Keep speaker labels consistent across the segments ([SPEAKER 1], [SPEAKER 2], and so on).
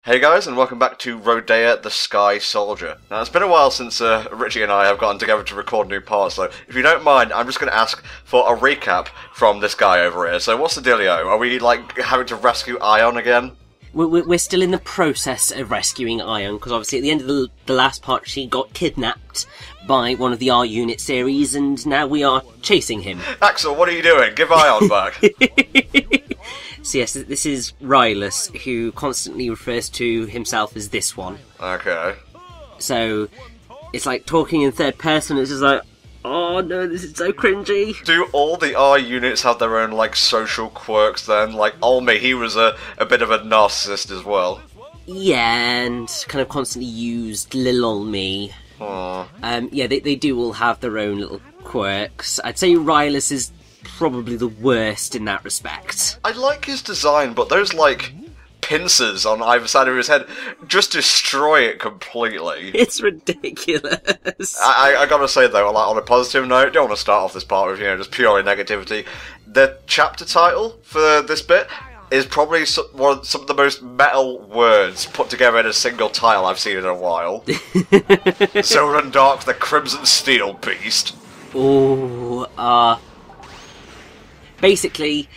[SPEAKER 1] Hey guys, and welcome back to Rodea the Sky Soldier. Now, it's been a while since Richie and I have gotten together to record new parts, so if you don't mind, I'm just going to ask for a recap from this guy over here. So what's the dealio? Are we, like, having to rescue Ion again?
[SPEAKER 2] We're still in the process of rescuing Ion, because obviously at the end of the last part she got kidnapped by one of the R-Unit series, and now we are chasing him.
[SPEAKER 1] Axel, what are you doing? Give Ion back!
[SPEAKER 2] So yes, this is Rylus, who constantly refers to himself as this one.
[SPEAKER 1] Okay.
[SPEAKER 2] So, it's like talking in third person, it's just like, oh no, this is so cringy.
[SPEAKER 1] Do all the R units have their own, like, social quirks then? Like, Olmi, he was a bit of a narcissist as well.
[SPEAKER 2] Yeah, and kind of constantly used little me.
[SPEAKER 1] Aww.
[SPEAKER 2] Yeah, they do all have their own little quirks. I'd say Rylus is probably the worst in that respect.
[SPEAKER 1] I like his design, but those, like, pincers on either side of his head just destroy it completely.
[SPEAKER 2] It's ridiculous.
[SPEAKER 1] I gotta say, though, like, on a positive note, don't want to start off this part with, just purely negativity. The chapter title for this bit is probably some of the most metal words put together in a single title I've seen in a while. Zolendark, the Crimson Steel Beast.
[SPEAKER 2] Oh, basically,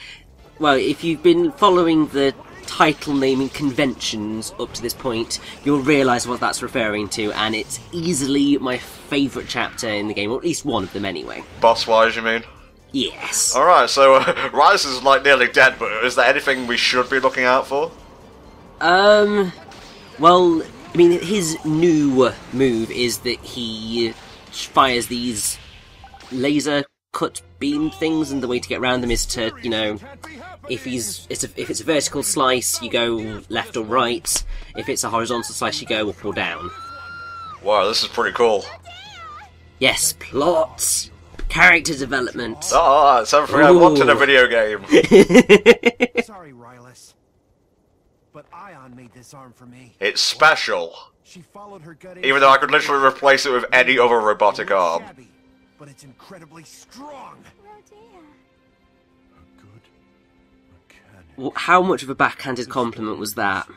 [SPEAKER 2] well, if you've been following the title naming conventions up to this point, you'll realise what that's referring to, and it's easily my favourite chapter in the game, or at least one of them anyway.
[SPEAKER 1] Boss-wise, you mean?
[SPEAKER 2] Yes.
[SPEAKER 1] Alright, so Rise is, like, nearly dead, but is there anything we should be looking out for?
[SPEAKER 2] Well, I mean, his new move is that he fires these laser cut beam things, and the way to get around them is to, if it's a vertical slice, you go left or right. If it's a horizontal slice, you go up or down.
[SPEAKER 1] Wow, this is pretty cool.
[SPEAKER 2] Yes, plots, character development.
[SPEAKER 1] Ah, it's everything I want in a video game.
[SPEAKER 3] Sorry, Rylus, but Ion made this arm for me.
[SPEAKER 1] It's special.
[SPEAKER 3] She followed her gut,
[SPEAKER 1] Even though I could literally replace it with any other robotic arm.
[SPEAKER 3] Shabby, but it's incredibly strong.
[SPEAKER 2] How much of a backhanded compliment was that?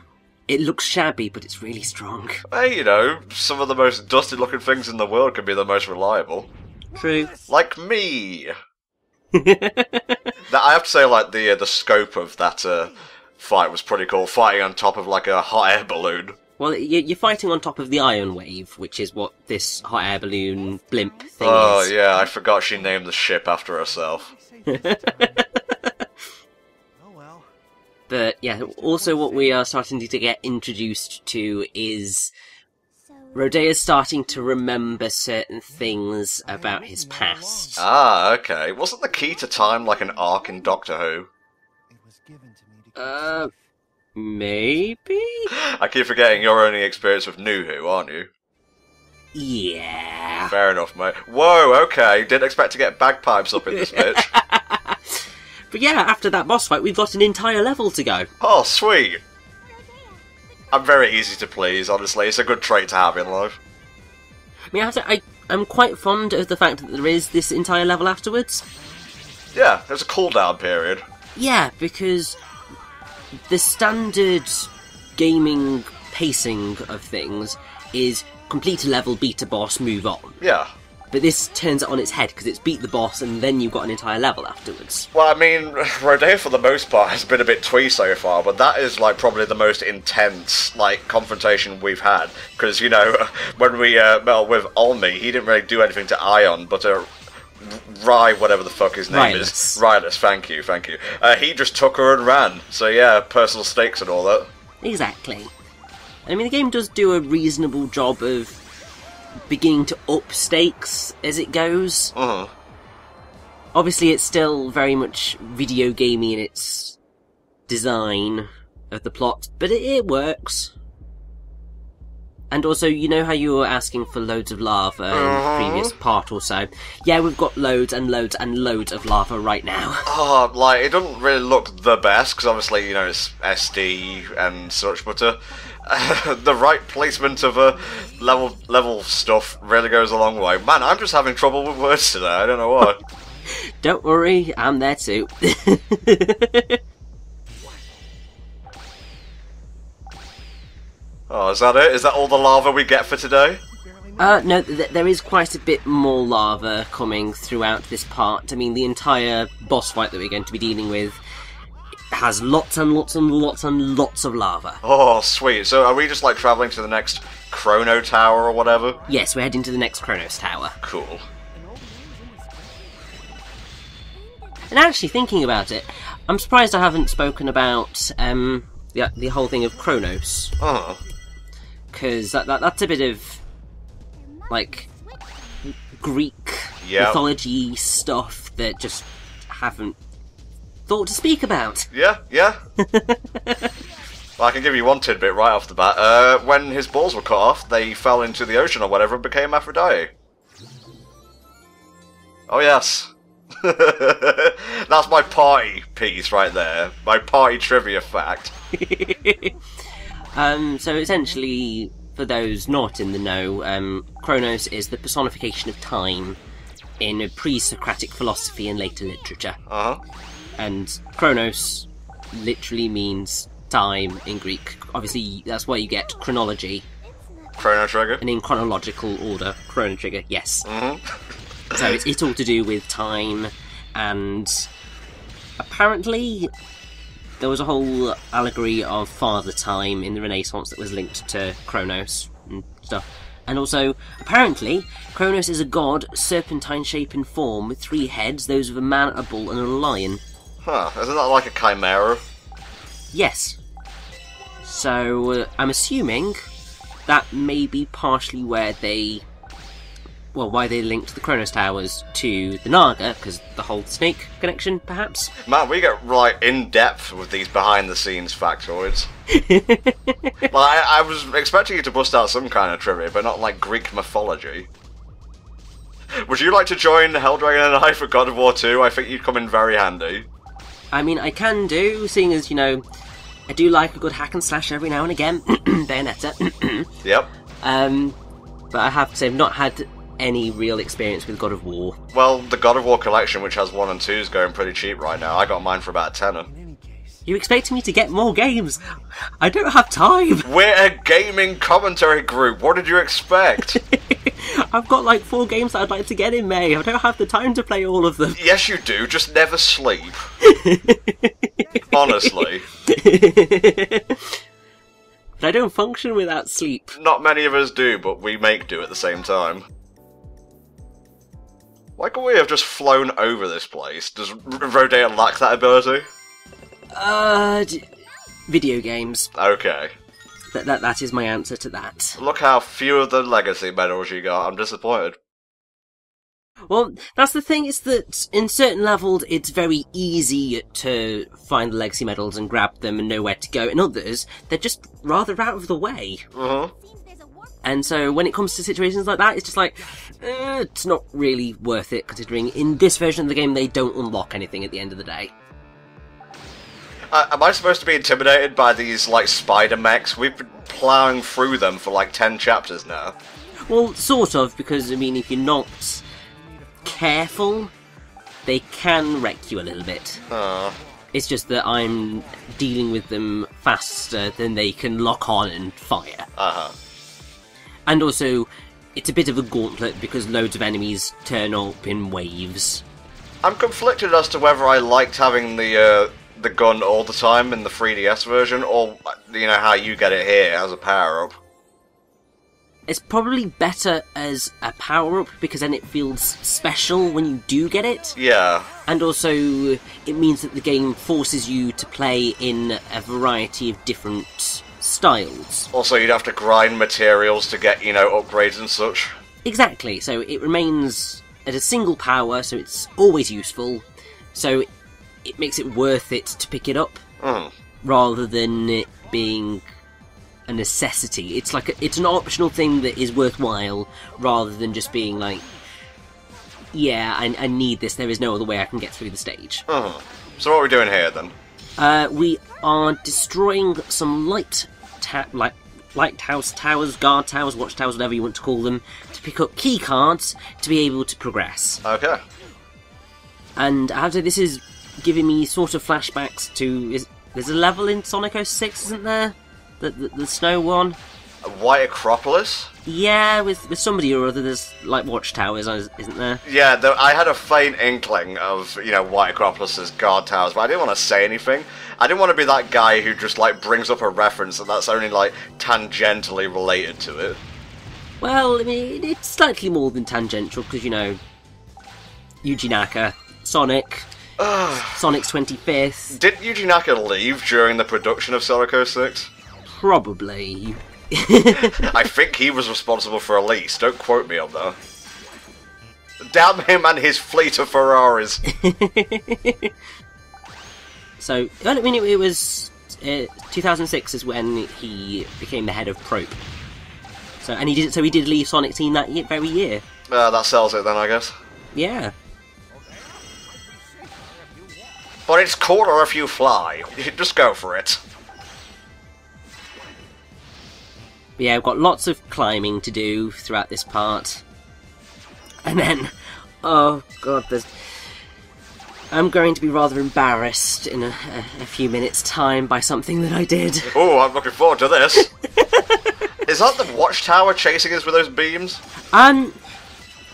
[SPEAKER 2] It looks shabby, but it's really strong.
[SPEAKER 1] Hey, some of the most dusty looking things in the world can be the most reliable.
[SPEAKER 2] True.
[SPEAKER 1] Like me! I have to say, like, the scope of that fight was pretty cool. Fighting on top of, like, a hot air balloon.
[SPEAKER 2] Well, you're fighting on top of the Iron Wave, which is what this hot air balloon blimp thing is.
[SPEAKER 1] Oh, yeah, I forgot she named the ship after herself.
[SPEAKER 2] But, yeah, also what we are starting to get introduced to is Rodea's starting to remember certain things about his past.
[SPEAKER 1] Ah, okay. Wasn't the key to time like an arc in Doctor Who?
[SPEAKER 2] Maybe?
[SPEAKER 1] I keep forgetting you're only experienced with New Who, aren't you?
[SPEAKER 2] Yeah.
[SPEAKER 1] Fair enough, mate. Whoa, okay. Didn't expect to get bagpipes up in this bitch.
[SPEAKER 2] But yeah, after that boss fight, we've got an entire level to go.
[SPEAKER 1] Oh, sweet. I'm very easy to please, honestly. It's a good trait to have in life.
[SPEAKER 2] I mean, I'm quite fond of the fact that there is this entire level afterwards.
[SPEAKER 1] Yeah, there's a cooldown period.
[SPEAKER 2] Yeah, because the standard gaming pacing of things is complete a level, beat a boss, move on.
[SPEAKER 1] Yeah.
[SPEAKER 2] But this turns it on its head, because it's beat the boss and then you've got an entire level afterwards.
[SPEAKER 1] Well, I mean, Rodea for the most part has been a bit twee so far, but that is, like, probably the most intense, like, confrontation we've had. Because, when we met with Olmi, he didn't really do anything to Ion, but whatever the fuck his name is. Rylus, thank you. He just took her and ran. So yeah, personal stakes and all that.
[SPEAKER 2] Exactly. I mean, the game does do a reasonable job of beginning to up stakes as it goes.
[SPEAKER 1] Uh-huh.
[SPEAKER 2] Obviously, it's still very much video gamey in its design of the plot, but it works. And also, you know how you were asking for loads of lava in the previous part or so? Yeah, we've got loads and loads and loads of lava right now.
[SPEAKER 1] Oh, like, it doesn't really look the best, because obviously, it's SD and such, but the right placement of level stuff really goes a long way. Man, I'm just having trouble with words today, I don't know why.
[SPEAKER 2] Don't worry, I'm there too.
[SPEAKER 1] Oh, is that it? Is that all the lava we get for today?
[SPEAKER 2] No, there is quite a bit more lava coming throughout this part. I mean, the entire boss fight that we're going to be dealing with has lots and lots and lots and lots of lava.
[SPEAKER 1] Oh, sweet. So are we just, like, travelling to the next Chrono Tower or whatever?
[SPEAKER 2] Yes, we're heading to the next Kronos Tower.
[SPEAKER 1] Cool.
[SPEAKER 2] And actually, thinking about it, I'm surprised I haven't spoken about the whole thing of Kronos.
[SPEAKER 1] Oh.
[SPEAKER 2] Because that's a bit of, like, Greek mythology stuff that just haven't thought to speak about.
[SPEAKER 1] Yeah. Well, I can give you one tidbit right off the bat. When his balls were cut off, they fell into the ocean or whatever and became Aphrodite. Oh, yes. That's my party piece right there. My party trivia fact.
[SPEAKER 2] So essentially, for those not in the know, Kronos is the personification of time in pre-Socratic philosophy and later literature.
[SPEAKER 1] Uh-huh.
[SPEAKER 2] And Kronos literally means time in Greek. Obviously, that's why you get chronology.
[SPEAKER 1] Chrono Trigger?
[SPEAKER 2] And in chronological order, Chrono Trigger, yes.
[SPEAKER 1] Mm-hmm.
[SPEAKER 2] So it's all to do with time, and apparently there was a whole allegory of Father Time in the Renaissance that was linked to Kronos and stuff. And also, apparently, Kronos is a god, serpentine shape and form, with 3 heads, those of a man, a bull, and a lion.
[SPEAKER 1] Huh, isn't that like a chimera?
[SPEAKER 2] Yes. So, I'm assuming that may be partially where they... Well, why they linked the Kronos Towers to the Naga, because the whole snake connection, perhaps?
[SPEAKER 1] Man, we get right in-depth with these behind-the-scenes factoids. Like, I was expecting you to bust out some kind of trivia, but not like Greek mythology. Would you like to join Helldragon and I for God of War 2? I think you'd come in very handy.
[SPEAKER 2] I mean, I can do, seeing as, you know, I do like a good hack and slash every now and again. Bayonetta.
[SPEAKER 1] Yep.
[SPEAKER 2] But I have to say, I've not had any real experience with God of War.
[SPEAKER 1] Well, the God of War collection, which has 1 and 2, is going pretty cheap right now. I got mine for about £10.
[SPEAKER 2] You expect me to get more games? I don't have time!
[SPEAKER 1] We're a gaming commentary group, what did you expect?
[SPEAKER 2] I've got like 4 games that I'd like to get in May. I don't have the time to play all of them.
[SPEAKER 1] Yes you do, just never sleep. Honestly.
[SPEAKER 2] But I don't function without sleep.
[SPEAKER 1] Not many of us do, but we make do at the same time. Why could we have just flown over this place? Does Rodea lack that ability?
[SPEAKER 2] Video games.
[SPEAKER 1] Okay.
[SPEAKER 2] That is my answer to that.
[SPEAKER 1] Look how few of the legacy medals you got, I'm disappointed.
[SPEAKER 2] Well, that's the thing, is that in certain levels it's very easy to find the legacy medals and grab them and know where to go. In others, they're just rather out of the way. And so when it comes to situations like that, it's just like, it's not really worth it, considering in this version of the game they don't unlock anything at the end of the day.
[SPEAKER 1] Am I supposed to be intimidated by these, like, spider mechs? We've been ploughing through them for like 10 chapters now.
[SPEAKER 2] Well, sort of, because, I mean, if you're not careful, they can wreck you a little bit. It's just that I'm dealing with them faster than they can lock on and fire. And also, it's a bit of a gauntlet because loads of enemies turn up in waves.
[SPEAKER 1] I'm conflicted as to whether I liked having the gun all the time in the 3DS version, or, you know, how you get it here as a power-up.
[SPEAKER 2] It's probably better as a power-up, because then it feels special when you do get it.
[SPEAKER 1] Yeah.
[SPEAKER 2] And also, it means that the game forces you to play in a variety of different styles.
[SPEAKER 1] Also, you'd have to grind materials to get, you know, upgrades and such.
[SPEAKER 2] Exactly, so it remains at a single power, so it's always useful. So it makes it worth it to pick it up, rather than it being a necessity. It's like it's an optional thing that is worthwhile, rather than just being like, yeah, I need this, there is no other way I can get through the stage.
[SPEAKER 1] So what are we doing here, then?
[SPEAKER 2] We are destroying some lighthouse towers, guard towers, watch towers, whatever you want to call them, to pick up key cards to be able to progress.
[SPEAKER 1] Okay.
[SPEAKER 2] And after this is giving me sort of flashbacks to... There's a level in Sonic 06, isn't there? The snow one.
[SPEAKER 1] White Acropolis?
[SPEAKER 2] Yeah, with somebody or other. There's like watchtowers, isn't there?
[SPEAKER 1] Yeah, I had a faint inkling of, White Acropolis as guard towers, but I didn't want to say anything. I didn't want to be that guy who just, brings up a reference and that's only, tangentially related to it.
[SPEAKER 2] Well, I mean, it's slightly more than tangential, because, Yuji Naka, Sonic, Sonic's 25th.
[SPEAKER 1] Did Yuji Naka leave during the production of Celico 6?
[SPEAKER 2] Probably.
[SPEAKER 1] I think he was responsible for a lease, don't quote me on that. Damn him and his fleet of Ferraris!
[SPEAKER 2] So, I mean, it was 2006 is when he became the head of Probe. So he did leave Sonic Team that very year.
[SPEAKER 1] That sells it then, I guess.
[SPEAKER 2] Yeah.
[SPEAKER 1] But it's cooler if you fly. Just go for it.
[SPEAKER 2] But yeah, we've got lots of climbing to do throughout this part. And then, oh god, I'm going to be rather embarrassed in a few minutes' time by something that I did.
[SPEAKER 1] Oh, I'm looking forward to this. Is that the watchtower chasing us with those beams?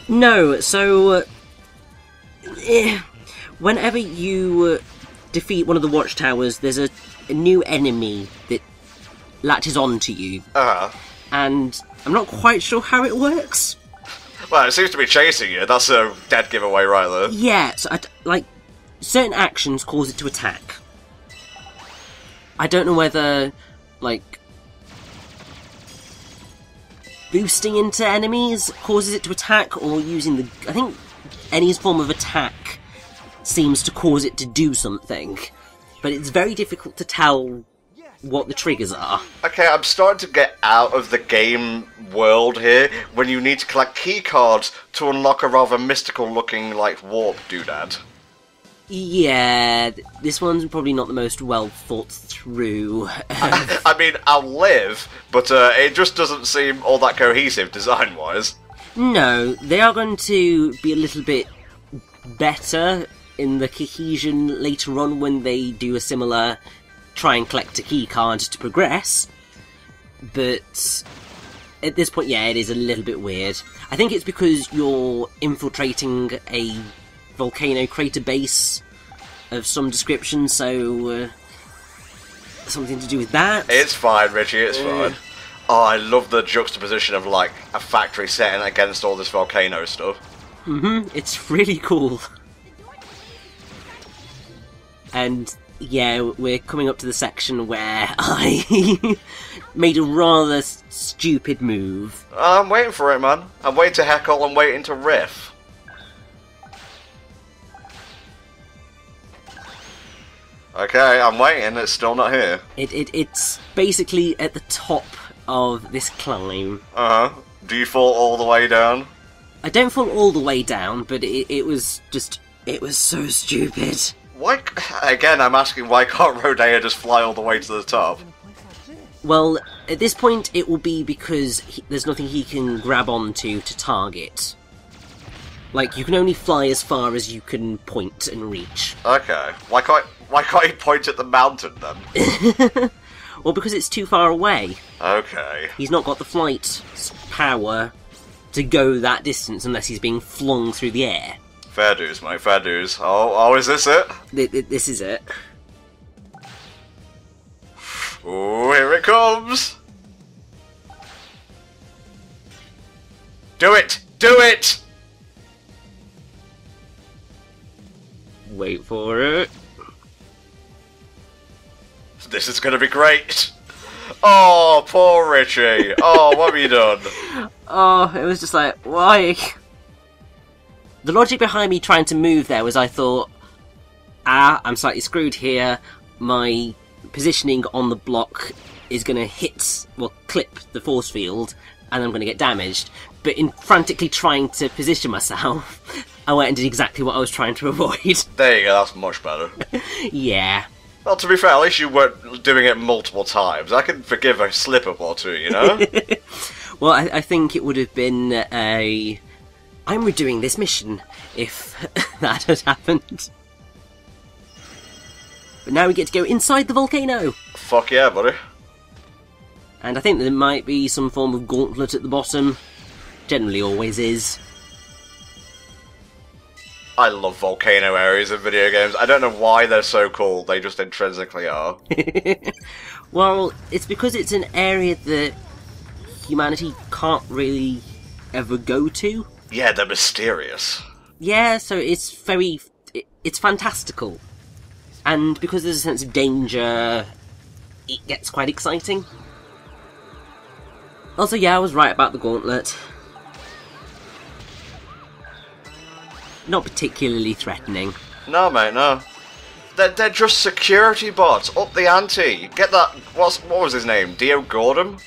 [SPEAKER 2] No, so, whenever you defeat one of the watchtowers, there's a new enemy that latches onto you.
[SPEAKER 1] Uh-huh.
[SPEAKER 2] And I'm not quite sure how it works.
[SPEAKER 1] Well, it seems to be chasing you. That's a dead giveaway right there.
[SPEAKER 2] Yeah, so certain actions cause it to attack. I don't know whether, boosting into enemies causes it to attack, or using I think any form of attack seems to cause it to do something. But it's very difficult to tell what the triggers are. Okay,
[SPEAKER 1] I'm starting to get out of the game world here, when you need to collect keycards to unlock a rather mystical-looking, warp doodad.
[SPEAKER 2] Yeah, this one's probably not the most well thought through.
[SPEAKER 1] I mean, I'll live, but it just doesn't seem all that cohesive design-wise.
[SPEAKER 2] No, they are going to be a little bit better in the cohesion later on when they do a similar try and collect a keycard to progress. But at this point, yeah, it is a little bit weird. I think it's because you're infiltrating a volcano crater base of some description, so something to do with that.
[SPEAKER 1] It's fine, Richie, it's fine. Oh, I love the juxtaposition of, a factory setting against all this volcano stuff.
[SPEAKER 2] It's really cool. And, yeah, we're coming up to the section where I made a rather stupid move.
[SPEAKER 1] I'm waiting for it, man. I'm waiting to heckle and waiting to riff. Okay, I'm waiting, it's still not here.
[SPEAKER 2] It's basically at the top of this climb.
[SPEAKER 1] Uh-huh. Do you fall all the way down?
[SPEAKER 2] I don't fall all the way down, but it was so stupid.
[SPEAKER 1] Why, again, I'm asking, why can't Rodea just fly all the way to the top?
[SPEAKER 2] Well, at this point it will be because there's nothing he can grab onto to target. You can only fly as far as you can point and reach.
[SPEAKER 1] Okay. Why can't he point at the mountain, then?
[SPEAKER 2] Well, because it's too far away.
[SPEAKER 1] Okay.
[SPEAKER 2] He's not got the flight power to go that distance unless he's being flung through the air.
[SPEAKER 1] Fair dues, mate, fair dues. Oh, is this it?
[SPEAKER 2] This is it.
[SPEAKER 1] Oh, here it comes! Do it! Do it!
[SPEAKER 2] Wait for it.
[SPEAKER 1] This is gonna be great! Oh, poor Richie! Oh, what have you done?
[SPEAKER 2] Oh, it was just why? The logic behind me trying to move there was I thought, I'm slightly screwed here, my positioning on the block is going to clip the force field, and I'm going to get damaged. But in frantically trying to position myself, I went and did exactly what I was trying to avoid.
[SPEAKER 1] There you go, that's much better.
[SPEAKER 2] Yeah.
[SPEAKER 1] Well, to be fair, at least you weren't doing it multiple times. I can forgive a slip-up or two, you know?
[SPEAKER 2] Well, I think it would have been I'm redoing this mission if that had happened. But now we get to go inside the volcano.
[SPEAKER 1] Fuck yeah, buddy.
[SPEAKER 2] And I think there might be some form of gauntlet at the bottom. Generally always is.
[SPEAKER 1] I love volcano areas in video games. I don't know why they're so cool, they just intrinsically are.
[SPEAKER 2] Well, it's because it's an area that humanity can't really ever go to.
[SPEAKER 1] Yeah, they're mysterious.
[SPEAKER 2] Yeah, so it's it's fantastical. And because there's a sense of danger, it gets quite exciting. Also, yeah, I was right about the gauntlet. Not particularly threatening.
[SPEAKER 1] No, mate, no. They're just security bots. Up the ante. Get that. What was his name? Dio Gordon?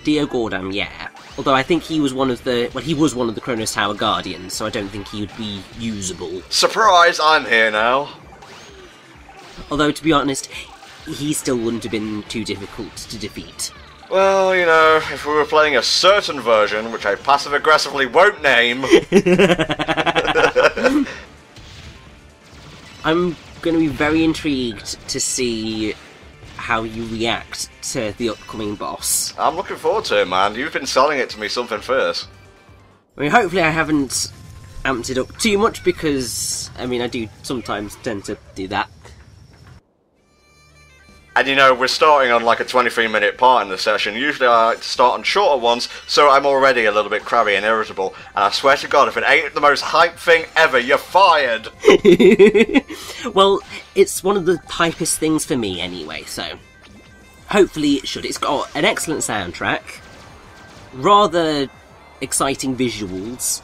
[SPEAKER 2] Dio Gordon, yeah. Although I think he was one of the... Well, he was one of the Kronos Tower Guardians, so I don't think he would be usable.
[SPEAKER 1] Surprise, I'm here now.
[SPEAKER 2] Although, to be honest, he still wouldn't have been too difficult to defeat.
[SPEAKER 1] Well, you know, if we were playing a certain version, which I passive-aggressively won't name...
[SPEAKER 2] I'm going to be very intrigued to see how you react to the upcoming boss.
[SPEAKER 1] I'm looking forward to it, man. You've been selling it to me something first.
[SPEAKER 2] I mean, hopefully I haven't amped it up too much, because, I mean, I do sometimes tend to do that.
[SPEAKER 1] And you know, we're starting on like a 23-minute part in the session. Usually I like to start on shorter ones, so I'm already a little bit crabby and irritable. And I swear to God, if it ain't the most hype thing ever, you're fired!
[SPEAKER 2] Well, it's one of the hypest things for me anyway, so hopefully it should. It's got an excellent soundtrack, rather exciting visuals,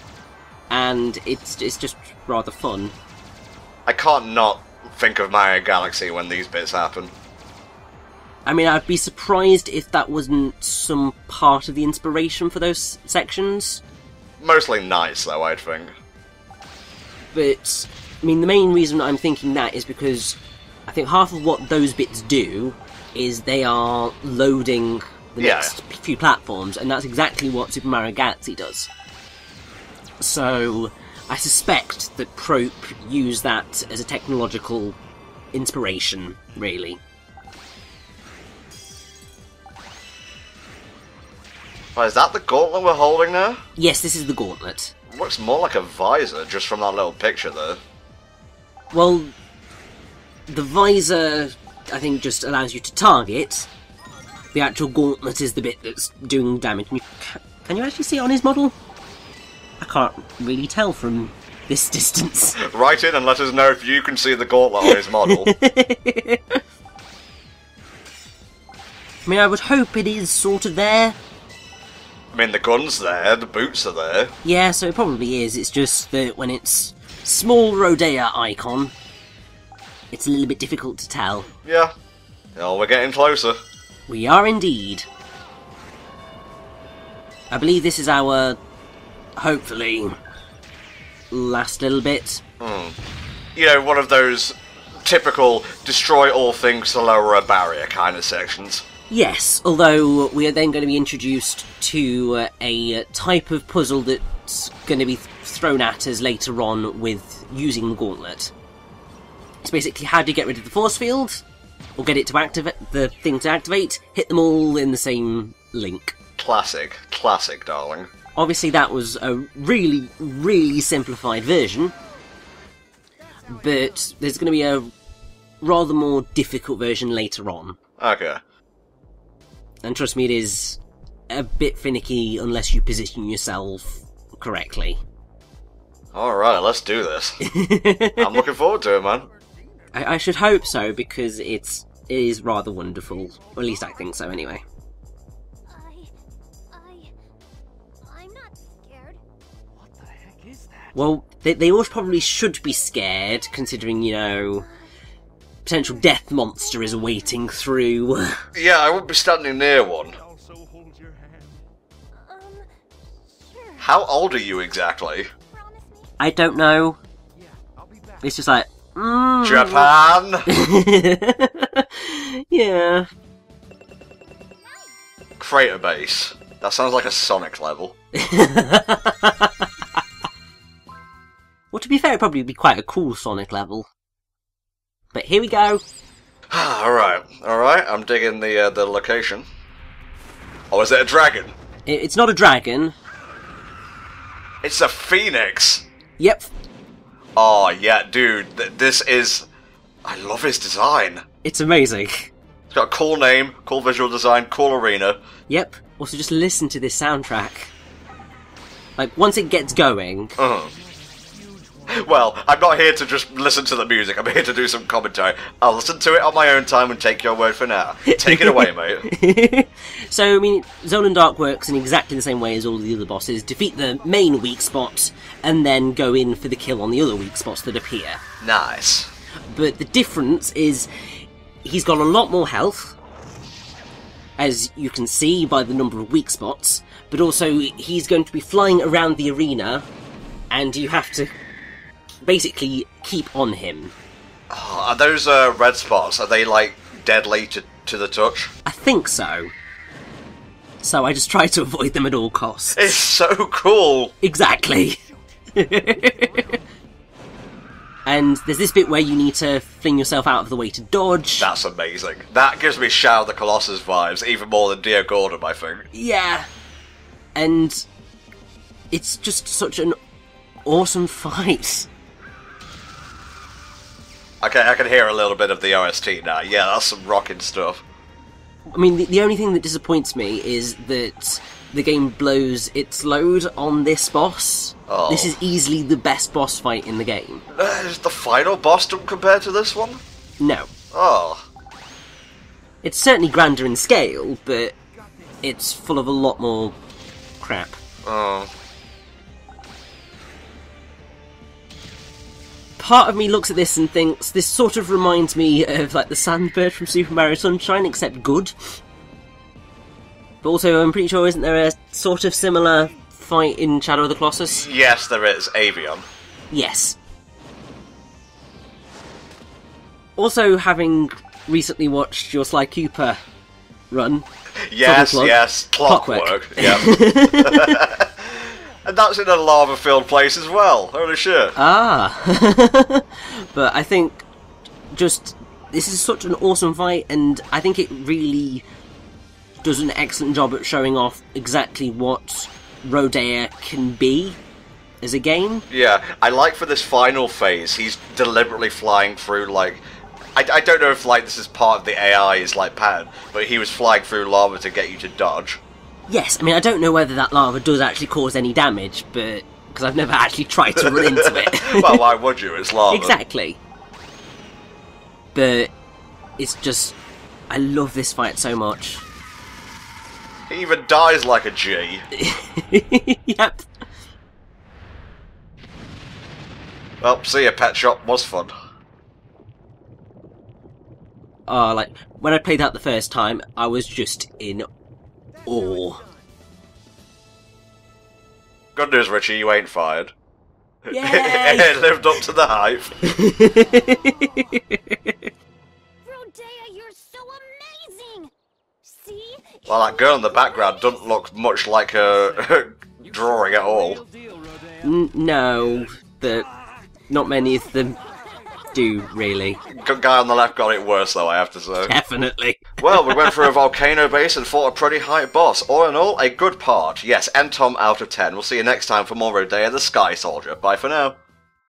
[SPEAKER 2] and it's just rather fun.
[SPEAKER 1] I can't not think of Mario Galaxy when these bits happen.
[SPEAKER 2] I mean, I'd be surprised if that wasn't some part of the inspiration for those sections.
[SPEAKER 1] Mostly nice, though, I'd think.
[SPEAKER 2] But, I mean, the main reason I'm thinking that is because I think half of what those bits do is they are loading the next few platforms, and that's exactly what Super Mario Galaxy does. So, I suspect that Prope used that as a technological inspiration, really.
[SPEAKER 1] Oh, is that the gauntlet we're holding now?
[SPEAKER 2] Yes, this is the gauntlet.
[SPEAKER 1] It looks more like a visor, just from that little picture there.
[SPEAKER 2] Well, the visor, I think, just allows you to target. The actual gauntlet is the bit that's doing damage. Can you actually see it on his model? I can't really tell from this distance.
[SPEAKER 1] Write in and let us know if you can see the gauntlet on his model.
[SPEAKER 2] I mean, I would hope it is sort of there.
[SPEAKER 1] I mean, the gun's there, the boots are there.
[SPEAKER 2] Yeah, so it probably is. It's just that when it's small Rodea icon, it's a little bit difficult to tell.
[SPEAKER 1] Yeah. Oh, we're getting closer.
[SPEAKER 2] We are indeed. I believe this is our, hopefully, last little bit.
[SPEAKER 1] You know, one of those typical destroy all things to lower a barrier kind of sections.
[SPEAKER 2] Yes, although we are then going to be introduced to a type of puzzle that's going to be thrown at us later on with using the gauntlet. It's basically how do you get rid of the force field, or get it to activate the thing to activate, hit them all in the same link.
[SPEAKER 1] Classic, darling.
[SPEAKER 2] Obviously that was a really, really simplified version, but there's going to be a rather more difficult version later on.
[SPEAKER 1] Okay.
[SPEAKER 2] And trust me, it is a bit finicky unless you position yourself correctly.
[SPEAKER 1] Alright, let's do this. I'm looking forward to it, man.
[SPEAKER 2] I should hope so, because it is rather wonderful. Or at least I think so, anyway.
[SPEAKER 4] I'm not scared.
[SPEAKER 3] What the heck is that?
[SPEAKER 2] Well, they all probably should be scared, considering, you know, potential death monster is awaiting through.
[SPEAKER 1] Yeah, I won't be standing near one.
[SPEAKER 3] Also hold your hand.
[SPEAKER 4] Sure.
[SPEAKER 1] How old are you exactly?
[SPEAKER 4] Promise me.
[SPEAKER 2] I don't know.
[SPEAKER 3] Yeah, I'll be back.
[SPEAKER 2] It's just like,
[SPEAKER 1] Japan!
[SPEAKER 2] Yeah.
[SPEAKER 1] Crater base. That sounds like a Sonic level.
[SPEAKER 2] Well, to be fair, it'd probably be quite a cool Sonic level. But here we go.
[SPEAKER 1] Alright, I'm digging the location. Oh, is it a dragon?
[SPEAKER 2] It's not a dragon.
[SPEAKER 1] It's a phoenix.
[SPEAKER 2] Yep.
[SPEAKER 1] Oh, yeah, dude. This is... I love his design.
[SPEAKER 2] It's amazing.
[SPEAKER 1] It's got a cool name, cool visual design, cool arena.
[SPEAKER 2] Yep. Also, just listen to this soundtrack. Like, once it gets going...
[SPEAKER 1] Well, I'm not here to just listen to the music, I'm here to do some commentary. I'll listen to it on my own time and take your word for now. Take it away, mate.
[SPEAKER 2] So, I mean, Zolendark works in exactly the same way as all the other bosses. Defeat the main weak spot, and then go in for the kill on the other weak spots that appear.
[SPEAKER 1] Nice.
[SPEAKER 2] But the difference is, he's got a lot more health, as you can see by the number of weak spots, but also he's going to be flying around the arena, and you have to basically keep on him.
[SPEAKER 1] Oh, are those red spots, are they, like, deadly to the touch?
[SPEAKER 2] I think so. So I just try to avoid them at all costs.
[SPEAKER 1] It's so cool!
[SPEAKER 2] Exactly. And there's this bit where you need to fling yourself out of the way to dodge.
[SPEAKER 1] That's amazing. That gives me Shadow of the Colossus vibes, even more than Dio Gordon, I think.
[SPEAKER 2] Yeah. And it's just such an awesome fight.
[SPEAKER 1] Okay, I can hear a little bit of the OST now. Yeah, that's some rocking stuff.
[SPEAKER 2] I mean, the only thing that disappoints me is that the game blows its load on this boss.
[SPEAKER 1] Oh.
[SPEAKER 2] This is easily the best boss fight in the game.
[SPEAKER 1] Is the final boss compared to this one?
[SPEAKER 2] No.
[SPEAKER 1] Oh.
[SPEAKER 2] It's certainly grander in scale, but it's full of a lot more crap.
[SPEAKER 1] Oh.
[SPEAKER 2] Part of me looks at this and thinks, this sort of reminds me of like the Sandbird from Super Mario Sunshine, except good. But also, I'm pretty sure, isn't there a sort of similar fight in Shadow of the Colossus?
[SPEAKER 1] Yes, there is. Avion.
[SPEAKER 2] Yes. Also, having recently watched your Sly Cooper run...
[SPEAKER 1] Yes,
[SPEAKER 2] Clockwork.
[SPEAKER 1] yes. Clockwork. Yeah. And that's in a lava-filled place as well. Holy shit.
[SPEAKER 2] Ah. But I think just... This is such an awesome fight, and I think it really does an excellent job at showing off exactly what Rodea can be as a game.
[SPEAKER 1] Yeah, I like for this final phase, he's deliberately flying through, like... I don't know if, like, this is part of the AI's, like, pattern, but he was flying through lava to get you to dodge.
[SPEAKER 2] Yes, I mean, I don't know whether that lava does actually cause any damage, but... because I've never actually tried to run into it.
[SPEAKER 1] Well, why would you? It's lava.
[SPEAKER 2] Exactly. But it's just... I love this fight so much.
[SPEAKER 1] He even dies like a G.
[SPEAKER 2] Yep.
[SPEAKER 1] Well, see ya, Pet Shop. Was fun.
[SPEAKER 2] Oh, like, when I played that the first time, I was just in awe.
[SPEAKER 1] Good news, Richie, you ain't fired.
[SPEAKER 2] Yay!
[SPEAKER 1] It lived up to the hype.
[SPEAKER 4] Rodea, you're so amazing! See?
[SPEAKER 1] Well, that girl in the background doesn't look much like a drawing at all.
[SPEAKER 2] No, but not many of them do, really.
[SPEAKER 1] Guy on the left got it worse, though, I have to say.
[SPEAKER 2] Definitely.
[SPEAKER 1] Well, we went through a volcano base and fought a pretty high boss. All in all, a good part. Yes, and Tom out of 10. We'll see you next time for more Rodea the Sky Soldier. Bye for now.